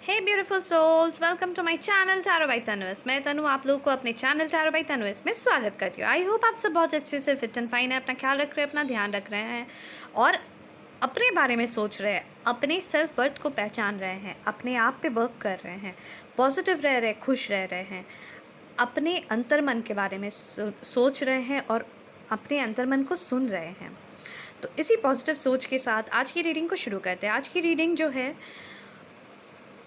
Hey beautiful souls, welcome to my channel tarot by Tanu's. मैं तनु आप लोगों को अपने चैनल टैरो बाय तनुस में स्वागत करती हूँ। आई होप आप सब बहुत अच्छे से फिट एंड फाइन है, अपना ख्याल रख रहे हैं, अपना ध्यान रख रहे हैं और अपने बारे में सोच रहे हैं, अपने सेल्फ वर्थ को पहचान रहे हैं, अपने आप पे वर्क कर रहे हैं, पॉजिटिव रह रहे हैं, खुश रह रहे हैं, अपने अंतर्मन के बारे में सोच रहे हैं और अपने अंतर्मन को सुन रहे हैं। तो इसी पॉजिटिव सोच के साथ आज की रीडिंग को शुरू करते हैं। आज की रीडिंग जो है,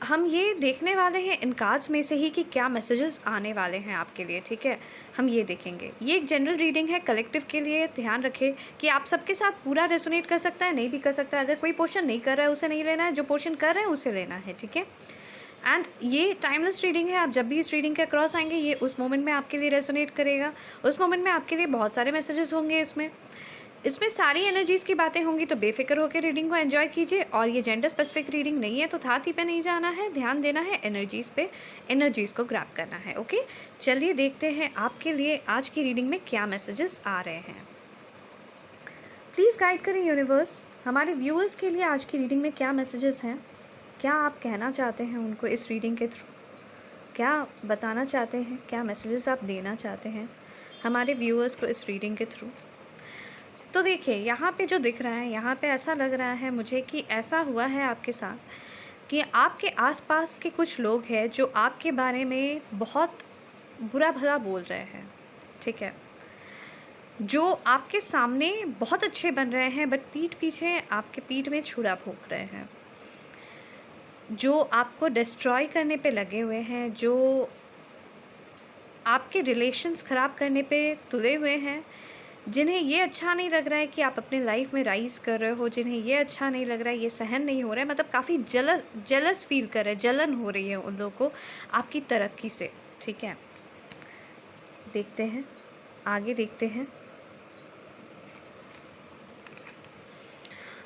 हम ये देखने वाले हैं इन कार्ड्स में से ही कि क्या मैसेजेस आने वाले हैं आपके लिए। ठीक है, हम ये देखेंगे। ये एक जनरल रीडिंग है कलेक्टिव के लिए। ध्यान रखें कि आप सबके साथ पूरा रेजोनेट कर सकता है, नहीं भी कर सकता है। अगर कोई पोर्शन नहीं कर रहा है उसे नहीं लेना है, जो पोर्शन कर रहे हैं उसे लेना है। ठीक है, एंड ये टाइमलेस रीडिंग है। आप जब भी इस रीडिंग के अक्रॉस आएंगे, ये उस मोमेंट में आपके लिए रेजोनेट करेगा। उस मोमेंट में आपके लिए बहुत सारे मैसेजेस होंगे। इसमें सारी एनर्जीज़ की बातें होंगी, तो बेफिक्र होकर रीडिंग को एंजॉय कीजिए। और ये जेंडर स्पेसिफिक रीडिंग नहीं है, तो थाती पे नहीं जाना है, ध्यान देना है एनर्जीज़ पे, एनर्जीज़ को ग्रैब करना है। ओके, चलिए देखते हैं आपके लिए आज की रीडिंग में क्या मैसेजेस आ रहे हैं। प्लीज़ गाइड करें यूनिवर्स, हमारे व्यूअर्स के लिए आज की रीडिंग में क्या मैसेजेस हैं, क्या आप कहना चाहते हैं उनको इस रीडिंग के थ्रू, क्या बताना चाहते हैं, क्या मैसेजेस आप देना चाहते हैं हमारे व्यूअर्स को इस रीडिंग के थ्रू। तो देखिए, यहाँ पे जो दिख रहा है, यहाँ पे ऐसा लग रहा है मुझे कि ऐसा हुआ है आपके साथ कि आपके आसपास के कुछ लोग हैं जो आपके बारे में बहुत बुरा भला बोल रहे हैं। ठीक है, जो आपके सामने बहुत अच्छे बन रहे हैं, बट पीठ पीछे आपके पीठ में छुरा फूंक रहे हैं, जो आपको डिस्ट्रॉय करने पे लगे हुए हैं, जो आपके रिलेशंस ख़राब करने पे तुले हुए हैं, जिन्हें ये अच्छा नहीं लग रहा है कि आप अपने लाइफ में राइज़ कर रहे हो, जिन्हें ये अच्छा नहीं लग रहा है, ये सहन नहीं हो रहा है, मतलब काफ़ी जेलस फील कर रहे हैं, जलन हो रही है उन लोगों को आपकी तरक्की से। ठीक है, देखते हैं, आगे देखते हैं।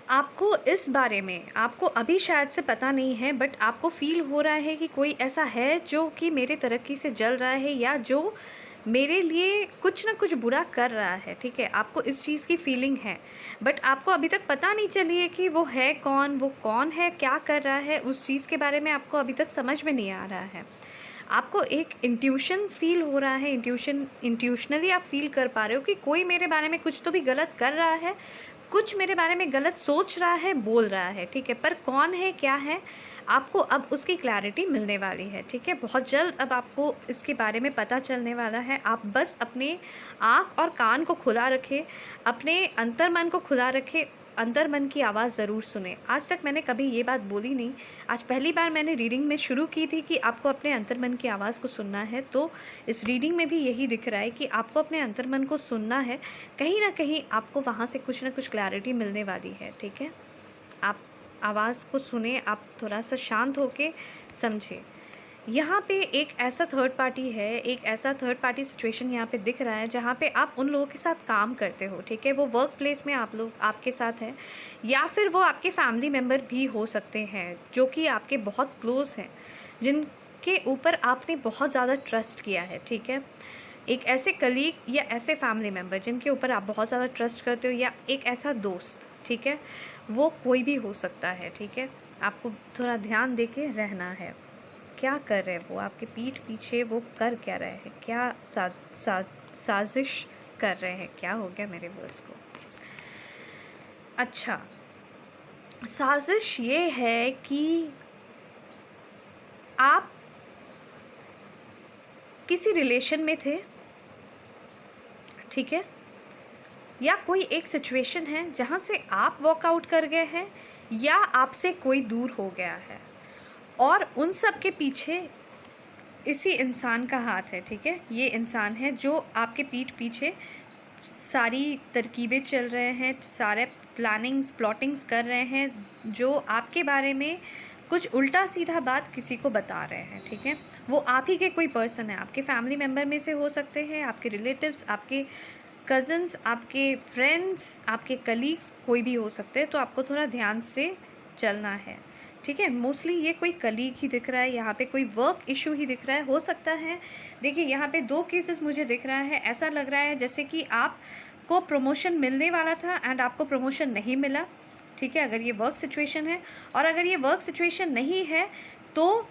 आपको इस बारे में, आपको अभी शायद से पता नहीं है, बट आपको फील हो रहा है कि कोई ऐसा है जो कि मेरे तरक्की से जल रहा है, या जो मेरे लिए कुछ ना कुछ बुरा कर रहा है। ठीक है, आपको इस चीज़ की फीलिंग है, बट आपको अभी तक पता नहीं चली है कि वो है कौन, वो कौन है, क्या कर रहा है, उस चीज़ के बारे में आपको अभी तक समझ में नहीं आ रहा है। आपको एक इंट्यूशन फील हो रहा है, इंट्यूशनली आप फील कर पा रहे हो कि कोई मेरे बारे में कुछ तो भी गलत कर रहा है, कुछ मेरे बारे में गलत सोच रहा है, बोल रहा है। ठीक है, पर कौन है, क्या है, आपको अब उसकी क्लैरिटी मिलने वाली है। ठीक है, बहुत जल्द अब आपको इसके बारे में पता चलने वाला है। आप बस अपने आँख और कान को खुला रखें, अपने अंतर्मन को खुला रखें, अंतर्मन की आवाज़ ज़रूर सुने। आज तक मैंने कभी ये बात बोली नहीं, आज पहली बार मैंने रीडिंग में शुरू की थी कि आपको अपने अंतर्मन की आवाज़ को सुनना है। तो इस रीडिंग में भी यही दिख रहा है कि आपको अपने अंतर्मन को सुनना है। कहीं ना कहीं आपको वहाँ से कुछ ना कुछ क्लैरिटी मिलने वाली है। ठीक है, आप आवाज़ को सुने, आप थोड़ा सा शांत होके समझे। यहाँ पे एक ऐसा थर्ड पार्टी है, एक ऐसा थर्ड पार्टी सिचुएशन यहाँ पे दिख रहा है जहाँ पे आप उन लोगों के साथ काम करते हो। ठीक है, वो वर्क प्लेस में आप लोग आपके साथ हैं, या फिर वो आपके फैमिली मेम्बर भी हो सकते हैं जो कि आपके बहुत क्लोज हैं, जिनके ऊपर आपने बहुत ज़्यादा ट्रस्ट किया है। ठीक है, एक ऐसे कलीग या ऐसे फैमिली मेम्बर जिनके ऊपर आप बहुत ज़्यादा ट्रस्ट करते हो, या एक ऐसा दोस्त। ठीक है, वो कोई भी हो सकता है। ठीक है, आपको थोड़ा ध्यान दे के रहना है। क्या कर रहे हैं वो आपके पीठ पीछे, वो कर क्या रहे हैं, क्या साजिश कर रहे हैं। क्या हो गया मेरे वर्ड्स को? अच्छा, साजिश ये है कि आप किसी रिलेशन में थे। ठीक है, या कोई एक सिचुएशन है जहाँ से आप वॉकआउट कर गए हैं, या आपसे कोई दूर हो गया है, और उन सब के पीछे इसी इंसान का हाथ है। ठीक है, ये इंसान है जो आपके पीठ पीछे सारी तरकीबें चल रहे हैं, सारे प्लॉटिंग्स कर रहे हैं, जो आपके बारे में कुछ उल्टा सीधा बात किसी को बता रहे हैं। ठीक है, वो आप ही के कोई पर्सन है, आपके फैमिली मेम्बर में से हो सकते हैं, आपके रिलेटिव्स, आपके कज़न्स, आपके फ्रेंड्स, आपके कलीग्स, कोई भी हो सकते हैं। तो आपको थोड़ा ध्यान से चलना है। ठीक है, मोस्टली ये कोई कलीग ही दिख रहा है, यहाँ पे कोई वर्क इशू ही दिख रहा है, हो सकता है। देखिए, यहाँ पे दो केसेस मुझे दिख रहा है। ऐसा लग रहा है जैसे कि आपको प्रमोशन मिलने वाला था एंड आपको प्रमोशन नहीं मिला। ठीक है, अगर ये वर्क सिचुएशन है, और अगर ये वर्क सिचुएशन नहीं है तो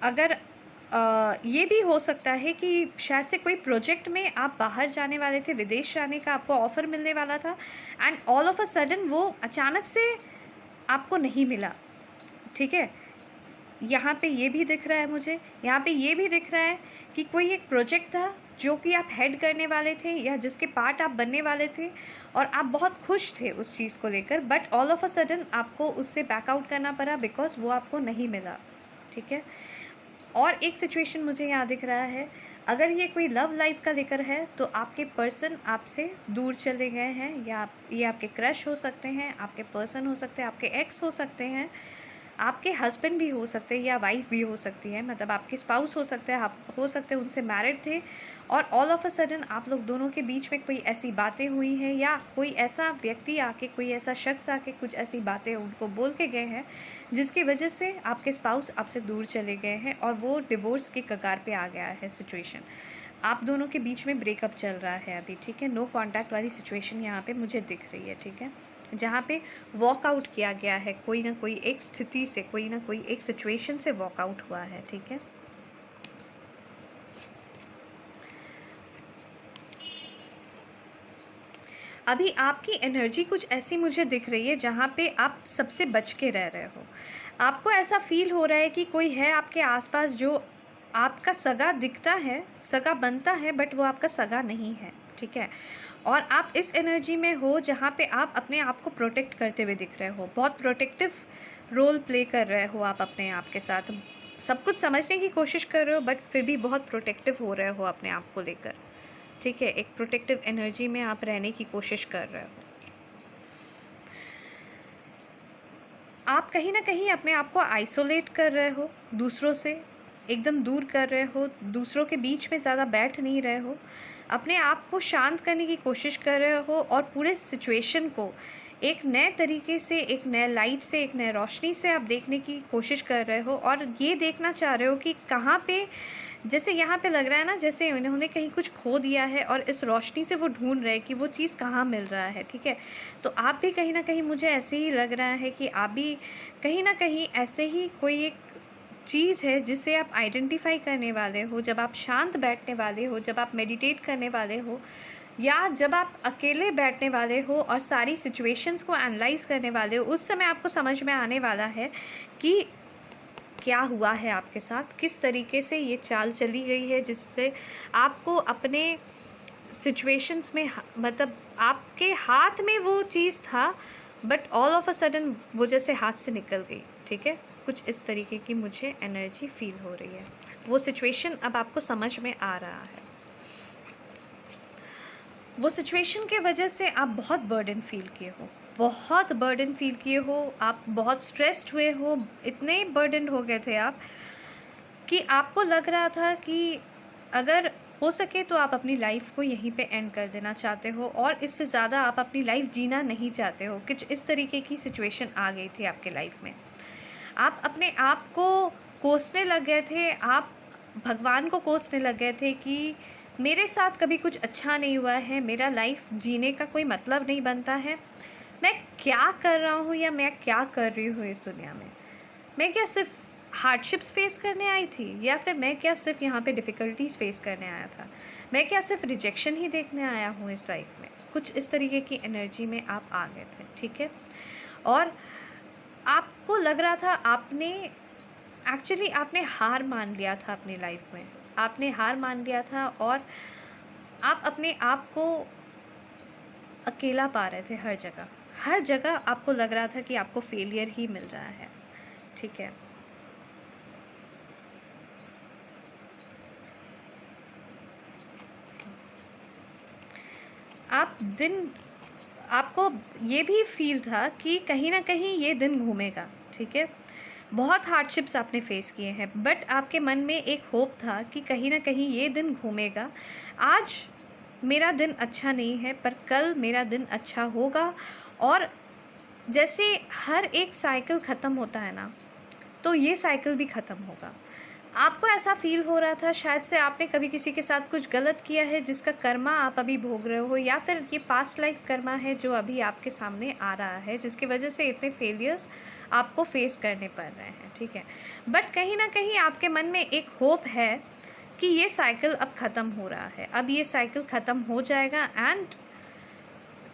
अगर ये भी हो सकता है कि शायद से कोई प्रोजेक्ट में आप बाहर जाने वाले थे, विदेश जाने का आपको ऑफ़र मिलने वाला था, and all of a sudden वो अचानक से आपको नहीं मिला, ठीक है? यहाँ पे ये भी दिख रहा है मुझे, यहाँ पे ये भी दिख रहा है कि कोई एक प्रोजेक्ट था जो कि आप हेड करने वाले थे या जिसके पार्ट आप बनने वाले थे, और आप बहुत खुश थे उस चीज़ को लेकर, but all of a sudden आपको उससे बैक आउट करना पड़ा बिकॉज़ वो आपको नहीं मिला, ठीक है? और एक सिचुएशन मुझे यहाँ दिख रहा है, अगर ये कोई लव लाइफ का लेकर है तो आपके पर्सन आपसे दूर चले गए हैं, या ये आपके क्रश हो सकते हैं, आपके पर्सन हो सकते हैं, आपके एक्स हो सकते हैं, आपके हस्बैंड भी हो सकते हैं या वाइफ भी हो सकती है, मतलब आपके स्पाउस हो सकते हैं, आप हो सकते हैं उनसे मैरिड थे, और ऑल ऑफ अ सडन आप लोग दोनों के बीच में कोई ऐसी बातें हुई हैं, या कोई ऐसा व्यक्ति आके, कोई ऐसा शख्स आके कुछ ऐसी बातें उनको बोल के गए हैं जिसकी वजह से आपके स्पाउस आपसे दूर चले गए हैं और वो डिवोर्स के कगार पे आ गया है सिचुएशन। आप दोनों के बीच में ब्रेकअप चल रहा है अभी, ठीक है? नो कॉन्टैक्ट वाली सिचुएशन यहाँ पे मुझे दिख रही है, ठीक है? जहाँ पे वॉकआउट किया गया है, कोई ना कोई एक स्थिति से, कोई ना कोई एक सिचुएशन से वॉकआउट हुआ है, ठीक है? अभी आपकी एनर्जी कुछ ऐसी मुझे दिख रही है जहाँ पे आप सबसे बच के रह रहे हो। आपको ऐसा फ़ील हो रहा है कि कोई है आपके आसपास जो आपका सगा दिखता है, सगा बनता है, बट वो आपका सगा नहीं है, ठीक है? और आप इस एनर्जी में हो जहाँ पे आप अपने आप को प्रोटेक्ट करते हुए दिख रहे हो। बहुत प्रोटेक्टिव रोल प्ले कर रहे हो आप अपने आप के साथ। सब कुछ समझने की कोशिश कर रहे हो, बट फिर भी बहुत प्रोटेक्टिव हो रहे हो अपने आप को लेकर, ठीक है? एक प्रोटेक्टिव एनर्जी में आप रहने की कोशिश कर रहे हो। आप कहीं ना कहीं अपने आप को आइसोलेट कर रहे हो, दूसरों से एकदम दूर कर रहे हो, दूसरों के बीच में ज़्यादा बैठ नहीं रहे हो, अपने आप को शांत करने की कोशिश कर रहे हो, और पूरे सिचुएशन को एक नए तरीके से, एक नए लाइट से, एक नए रोशनी से आप देखने की कोशिश कर रहे हो, और ये देखना चाह रहे हो कि कहाँ पे, जैसे यहाँ पे लग रहा है ना जैसे उन्होंने कहीं कुछ खो दिया है और इस रोशनी से वो ढूंढ रहे हैं कि वो चीज़ कहाँ मिल रहा है, ठीक है? तो आप भी कहीं ना कहीं, मुझे ऐसे ही लग रहा है कि आप भी कहीं ना कहीं ऐसे ही कोई एक चीज़ है जिसे आप आइडेंटिफाई करने वाले हो, जब आप शांत बैठने वाले हो, जब आप मेडिटेट करने वाले हो, या जब आप अकेले बैठने वाले हो और सारी सिचुएशंस को एनालाइज करने वाले हो, उस समय आपको समझ में आने वाला है कि क्या हुआ है आपके साथ, किस तरीके से ये चाल चली गई है जिससे आपको अपने सिचुएशंस में मतलब आपके हाथ में वो चीज़ था, but all of a sudden वो जैसे हाथ से निकल गई, ठीक है? कुछ इस तरीके की मुझे एनर्जी फील हो रही है। वो सिचुएशन अब आपको समझ में आ रहा है। वो सिचुएशन के वजह से आप बहुत बर्डन फील किए हो, बहुत बर्डन फील किए हो, आप बहुत स्ट्रेस्ड हुए हो, इतने बर्डन हो गए थे आप कि आपको लग रहा था कि अगर हो सके तो आप अपनी लाइफ को यहीं पे एंड कर देना चाहते हो, और इससे ज़्यादा आप अपनी लाइफ जीना नहीं चाहते हो। कुछ इस तरीके की सिचुएशन आ गई थी आपके लाइफ में। आप अपने आप को कोसने लग गए थे, आप भगवान को कोसने लग गए थे कि मेरे साथ कभी कुछ अच्छा नहीं हुआ है, मेरा लाइफ जीने का कोई मतलब नहीं बनता है, मैं क्या कर रहा हूँ या मैं क्या कर रही हूँ इस दुनिया में? मैं क्या सिर्फ हार्डशिप्स फेस करने आई थी, या फिर मैं क्या सिर्फ यहाँ पे डिफ़िकल्टीज फेस करने आया था? मैं क्या सिर्फ रिजेक्शन ही देखने आया हूँ इस लाइफ में? कुछ इस तरीके की एनर्जी में आप आ गए थे, ठीक है? और आपको लग रहा था आपने एक्चुअली आपने हार मान लिया था अपनी लाइफ में, आपने हार मान लिया था, और आप अपने आप को अकेला पा रहे थे हर जगह। हर जगह आपको लग रहा था कि आपको फेलियर ही मिल रहा है, ठीक है? आपको ये भी फील था कि कहीं ना कहीं ये दिन घूमेगा, ठीक है? बहुत हार्डशिप्स आपने फेस किए हैं, बट आपके मन में एक होप था कि कहीं ना कहीं ये दिन घूमेगा। आज मेरा दिन अच्छा नहीं है, पर कल मेरा दिन अच्छा होगा। और जैसे हर एक साइकिल ख़त्म होता है ना, तो ये साइकिल भी ख़त्म होगा। आपको ऐसा फ़ील हो रहा था शायद से आपने कभी किसी के साथ कुछ गलत किया है जिसका कर्मा आप अभी भोग रहे हो, या फिर ये पास्ट लाइफ कर्मा है जो अभी आपके सामने आ रहा है, जिसकी वजह से इतने फेलियर्स आपको फेस करने पड़ रहे हैं, ठीक है। बट कहीं ना कहीं आपके मन में एक होप है कि ये साइकिल अब ख़त्म हो रहा है, अब ये साइकिल ख़त्म हो जाएगा, एंड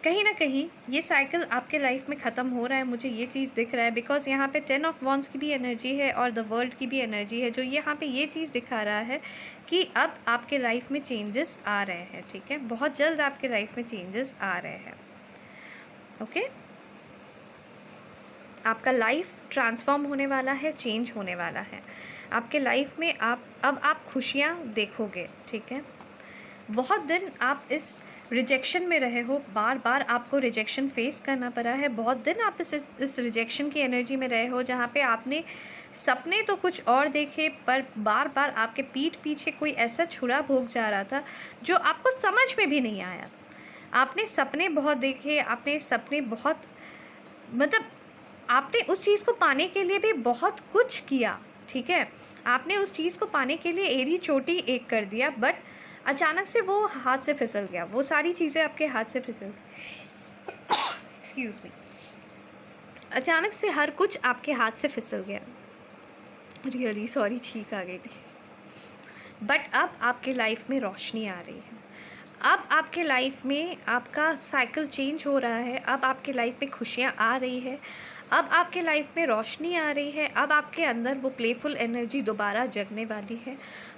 कहीं ना कहीं ये साइकिल आपके लाइफ में ख़त्म हो रहा है। मुझे ये चीज़ दिख रहा है बिकॉज यहाँ पे 10 ऑफ वॉन्ड्स की भी एनर्जी है और द वर्ल्ड की भी एनर्जी है, जो यहाँ पे ये चीज़ दिखा रहा है कि अब आपके लाइफ में चेंजेस आ रहे हैं, ठीक है। बहुत जल्द आपके लाइफ में चेंजेस आ रहे हैं, ओके। आपका लाइफ ट्रांसफॉर्म होने वाला है, चेंज होने वाला है आपके लाइफ में। आप खुशियाँ देखोगे, ठीक है। बहुत दिन आप इस रिजेक्शन में रहे हो, बार बार आपको रिजेक्शन फेस करना पड़ा है। बहुत दिन आप इस रिजेक्शन की एनर्जी में रहे हो, जहाँ पे आपने सपने तो कुछ और देखे, पर बार बार आपके पीठ पीछे कोई ऐसा छुरा भोग जा रहा था जो आपको समझ में भी नहीं आया। आपने सपने बहुत देखे, आपने सपने बहुत, मतलब आपने उस चीज़ को पाने के लिए भी बहुत कुछ किया, ठीक है। आपने उस चीज़ को पाने के लिए एड़ी चोटी एक कर दिया, बट अचानक से वो हाथ से फिसल गया, वो सारी चीज़ें आपके हाथ से फिसल एक्सक्यूज़ मी, अचानक से हर कुछ आपके हाथ से फिसल गया। रियली सॉरी, छींक आ गई थी। बट अब आपके लाइफ में रोशनी आ रही है, अब आपके लाइफ में आपका साइकिल चेंज हो रहा है, अब आपके लाइफ में खुशियाँ आ रही है, अब आपके लाइफ में रोशनी आ रही है, अब आपके अंदर वो प्लेफुल एनर्जी दोबारा जगने वाली है।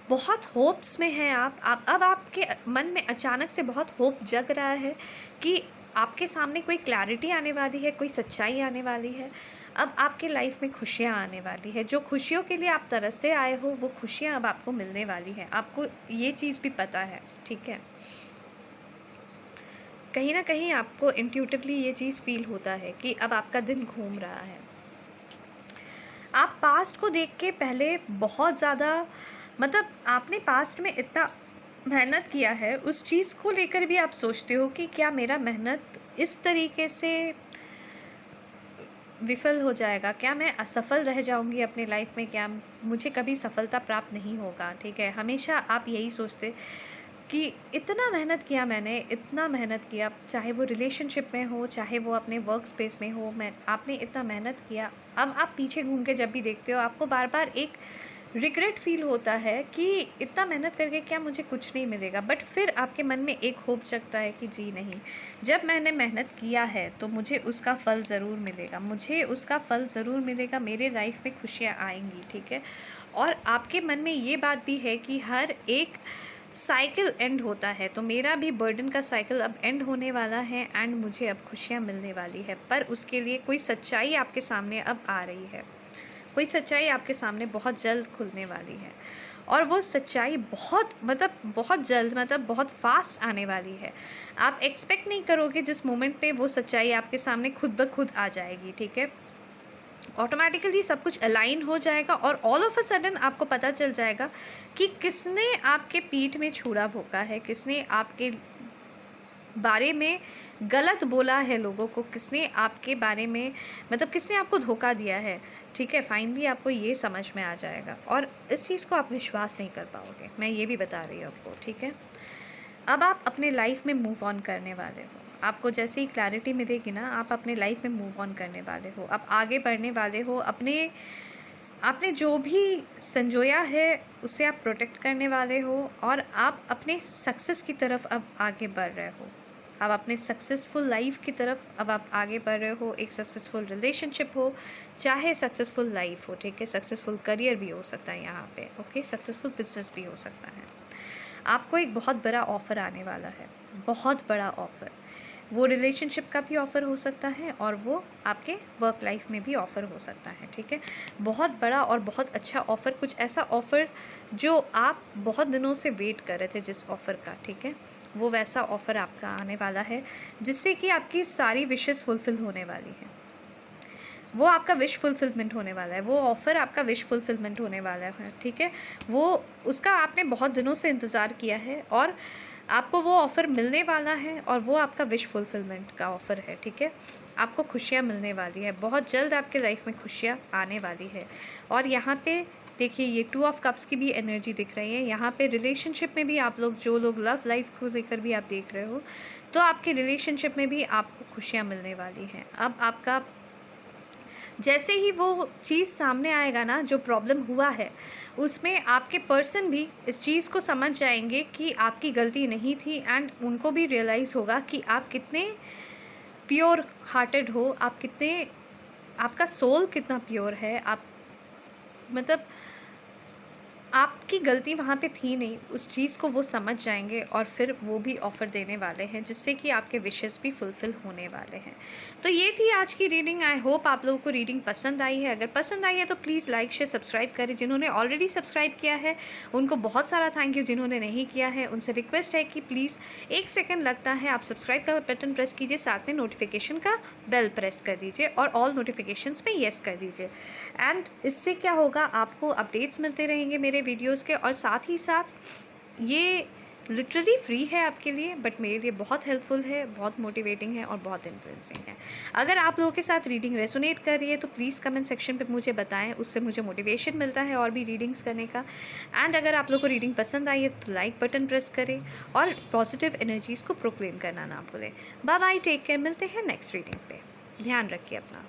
बहुत होप्स में हैं आप अब आपके मन में अचानक से बहुत होप जग रहा है कि आपके सामने कोई क्लैरिटी आने वाली है, कोई सच्चाई आने वाली है। अब आपके लाइफ में खुशियाँ आने वाली है, जो खुशियों के लिए आप तरसते आए हो वो खुशियाँ अब आपको मिलने वाली हैं। आपको ये चीज़ भी पता है, ठीक है। कहीं ना कहीं आपको इंट्यूटिवली ये चीज़ फील होता है कि अब आपका दिन घूम रहा है। आप पास्ट को देख के पहले बहुत ज़्यादा, मतलब आपने पास्ट में इतना मेहनत किया है, उस चीज़ को लेकर भी आप सोचते हो कि क्या मेरा मेहनत इस तरीके से विफल हो जाएगा, क्या मैं असफल रह जाऊंगी अपने लाइफ में, क्या मुझे कभी सफलता प्राप्त नहीं होगा, ठीक है। हमेशा आप यही सोचते कि इतना मेहनत किया मैंने, इतना मेहनत किया, चाहे वो रिलेशनशिप में हो, चाहे वो अपने वर्क स्पेस में हो, आपने इतना मेहनत किया। अब आप पीछे घूम के जब भी देखते हो, आपको बार बार एक रिग्रेट फील होता है कि इतना मेहनत करके क्या मुझे कुछ नहीं मिलेगा। बट फिर आपके मन में एक होप जगता है कि जी नहीं, जब मैंने मेहनत किया है तो मुझे उसका फल ज़रूर मिलेगा, मुझे उसका फल ज़रूर मिलेगा, मेरे लाइफ में खुशियाँ आएंगी, ठीक है। और आपके मन में ये बात भी है कि हर एक साइकिल एंड होता है, तो मेरा भी बर्डन का साइकिल अब एंड होने वाला है एंड मुझे अब खुशियाँ मिलने वाली है। पर उसके लिए कोई सच्चाई आपके सामने अब आ रही है, कोई सच्चाई आपके सामने बहुत जल्द खुलने वाली है, और वो सच्चाई बहुत जल्द, मतलब बहुत फास्ट आने वाली है। आप एक्सपेक्ट नहीं करोगे जिस मोमेंट पे वो सच्चाई आपके सामने खुद ब खुद आ जाएगी, ठीक है। ऑटोमेटिकली सब कुछ अलाइन हो जाएगा और ऑल ऑफ अ सडन आपको पता चल जाएगा कि किसने आपके पीठ में छुरा भोंका है, किसने आपके बारे में गलत बोला है लोगों को, किसने आपके बारे में, मतलब किसने आपको धोखा दिया है, ठीक है। फाइनली आपको ये समझ में आ जाएगा और इस चीज़ को आप विश्वास नहीं कर पाओगे, मैं ये भी बता रही हूँ आपको, ठीक है। अब आप अपने लाइफ में मूव ऑन करने वाले हो, आपको जैसे ही क्लैरिटी मिलेगी ना, आप अपने लाइफ में मूव ऑन करने वाले हो, आप आगे बढ़ने वाले हो, आपने जो भी संजोया है उसे आप प्रोटेक्ट करने वाले हो, और आप अपने सक्सेस की तरफ अब आगे बढ़ रहे हो, आप अपने सक्सेसफुल लाइफ की तरफ अब आप आगे बढ़ रहे हो। एक सक्सेसफुल रिलेशनशिप हो, चाहे सक्सेसफुल लाइफ हो, ठीक है। सक्सेसफुल करियर भी हो सकता है यहाँ पे, ओके। सक्सेसफुल बिजनेस भी हो सकता है। आपको एक बहुत बड़ा ऑफ़र आने वाला है, बहुत बड़ा ऑफ़र। वो रिलेशनशिप का भी ऑफ़र हो सकता है और वो आपके वर्क लाइफ में भी ऑफ़र हो सकता है, ठीक है। बहुत बड़ा और बहुत अच्छा ऑफ़र, कुछ ऐसा ऑफ़र जो आप बहुत दिनों से वेट कर रहे थे जिस ऑफ़र का, ठीक है, वो वैसा ऑफ़र आपका आने वाला है जिससे कि आपकी सारी विशेस फुलफ़िल होने वाली हैं। वो आपका विश फुलफिलमेंट होने वाला है, वो ऑफ़र आपका विश फुलफिलमेंट होने वाला है, ठीक है। वो उसका आपने बहुत दिनों से इंतज़ार किया है और आपको वो ऑफ़र मिलने वाला है, और वो आपका विश फुलफिलमेंट का ऑफ़र है, ठीक है। आपको खुशियाँ मिलने वाली है, बहुत जल्द आपके लाइफ में खुशियाँ आने वाली है। और यहाँ पे देखिए ये 2 ऑफ कप्स की भी एनर्जी दिख रही है। यहाँ पे रिलेशनशिप में भी आप लोग, जो लोग लव लाइफ को लेकर भी आप देख रहे हो, तो आपके रिलेशनशिप में भी आपको खुशियाँ मिलने वाली हैं। अब आपका जैसे ही वो चीज़ सामने आएगा ना, जो प्रॉब्लम हुआ है, उसमें आपके पर्सन भी इस चीज़ को समझ जाएंगे कि आपकी गलती नहीं थी, एंड उनको भी रियलाइज़ होगा कि आप कितने प्योर हार्टेड हो, आप कितने, आपका सोल कितना प्योर है, आप मतलब आपकी गलती वहाँ पे थी नहीं, उस चीज़ को वो समझ जाएँगे और फिर वो भी ऑफ़र देने वाले हैं, जिससे कि आपके विशेज़ भी फुलफ़िल होने वाले हैं। तो ये थी आज की रीडिंग। आई होप आप लोगों को रीडिंग पसंद आई है। अगर पसंद आई है तो प्लीज़ लाइक, शेयर, सब्सक्राइब करें। जिन्होंने ऑलरेडी सब्सक्राइब किया है उनको बहुत सारा थैंक यू, जिन्होंने नहीं किया है उनसे रिक्वेस्ट है कि प्लीज़ 1 सेकंड लगता है, आप सब्सक्राइब का बटन प्रेस कीजिए, साथ में नोटिफिकेशन का बेल प्रेस कर दीजिए और ऑल नोटिफिकेशंस पे येस कर दीजिए। एंड इससे क्या होगा, आपको अपडेट्स मिलते रहेंगे मेरे वीडियोस के, और साथ ही साथ ये लिटरली फ्री है आपके लिए, बट मेरे लिए बहुत हेल्पफुल है, बहुत मोटिवेटिंग है और बहुत इन्फ्लुएंसिंग है। अगर आप लोगों के साथ रीडिंग रेजोनेट कर रही है तो प्लीज़ कमेंट सेक्शन पे मुझे बताएं, उससे मुझे मोटिवेशन मिलता है और भी रीडिंग्स करने का। एंड अगर आप लोगों को रीडिंग पसंद आई है तो लाइक बटन प्रेस करें और पॉजिटिव एनर्जीज़ को प्रोक्लेम करना ना भूलें। बाय बाय, टेक केयर, मिलते हैं नेक्स्ट रीडिंग पे। ध्यान रखिए अपना।